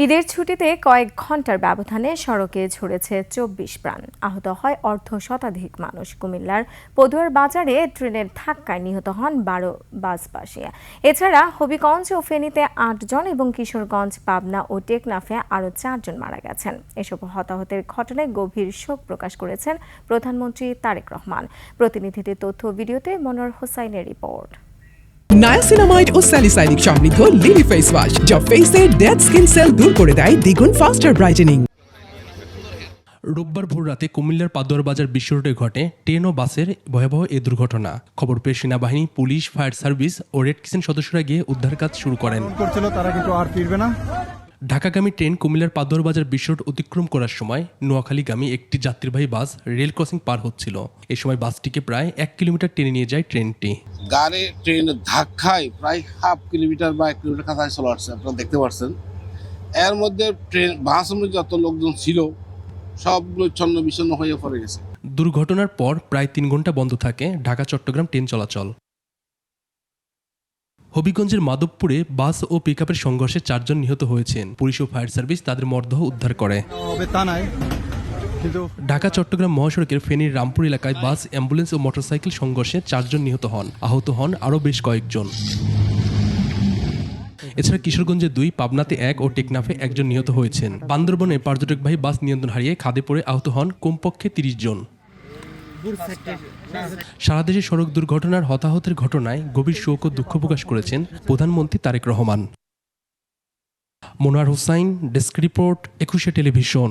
ঈদের ছুটিতে কয়েক ঘন্টার ব্যবধানে সড়কে ঝরেছে ২৪ প্রাণ, আহত হয় অর্ধশতাধিক মানুষ। কুমিল্লার পদুয়ার বাজারে ট্রেনের ধাক্কায় নিহত হন ১২ বাসবাসী। এছাড়া হবিগঞ্জ ও ফেনীতে ৮ জন এবং কিশোরগঞ্জ, পাবনা ও টেকনাফে আরও ৪ জন মারা গেছেন। এসব হতাহতের ঘটনায় গভীর শোক প্রকাশ করেছেন প্রধানমন্ত্রী তারেক রহমান। প্রতিনিধিদের তথ্য ভিডিওতে মনোয়ার হোসাইনের রিপোর্ট। নায়াসিনামাইড ও স্যালিসাইলিক সমৃদ্ধ লিলি ফেস ওয়াশ যা ফেসের ডেড স্কিন সেল দূর করে দেয় দ্বিগুণ ফাস্টার ব্রাইটেনিং। রোববার ভোররাতে কুমিল্লার পাদুয়ার বাজার বিশ্ব রোডে ঘটে ট্রেন ও বাসের ভয়াবহ এ দুর্ঘটনা। খবর পেয়ে সেনাবাহিনী, পুলিশ, ফায়ার সার্ভিস ও রেড ক্রিসেন্ট সদস্যরা গিয়ে উদ্ধার কাজ শুরু করেন। তারা কিন্তু আর ফিরবে না। ঢাকাগামী ট্রেন কুমিল্লার পাদুয়ার বাজার বিশ্ব রোড অতিক্রম করার সময় নোয়াখালীগামী একটি যাত্রীবাহী বাস রেল ক্রসিং পার হচ্ছিল। এ সময় বাসটিকে প্রায় ১ কিলোমিটার টেনে নিয়ে যায় ট্রেনটি। গাড়ি ট্রেনের ধাক্কায় প্রায় হাফ কিলোমিটার বা ১ কিলোমিটার কাছাকাছি চলে আসছে, আপনারা দেখতে পাচ্ছেন। এর মধ্যে ট্রেন বাসের মধ্যে যত লোকজন ছিল সবগুলো ছন্ন বিচ্ছন্ন হয়ে পড়ে গেছে। দুর্ঘটনার পর প্রায় ৩ ঘন্টা বন্ধ থাকে ঢাকা চট্টগ্রাম ট্রেন চলাচল। হবিগঞ্জের মাধবপুরে বাস ও পিকআপের সংঘর্ষে ৪ জন নিহত হয়েছেন। পুলিশ ও ফায়ার সার্ভিস তাদের মরদেহ উদ্ধার করে। ঢাকা চট্টগ্রাম মহাসড়কের ফেনীর রামপুর এলাকায় বাস, অ্যাম্বুলেন্স ও মোটরসাইকেল সংঘর্ষে ৪ জন নিহত হন। আহত হন আরও বেশ কয়েকজন। এছাড়া কিশোরগঞ্জে ২, পাবনাতে ১ ও টেকনাফে ১ জন নিহত হয়েছেন। বান্দরবনে পর্যটকবাহী বাস নিয়ন্ত্রণ হারিয়ে খাদে পড়ে আহত হন কমপক্ষে ৩০ জন। সারা দেশে সড়ক দুর্ঘটনার হতাহতের ঘটনায় গভীর শোক ও দুঃখ প্রকাশ করেছেন প্রধানমন্ত্রী তারেক রহমান। মনোয়ার হোসাইন, ডেস্ক রিপোর্ট, ২১শে টেলিভিশন।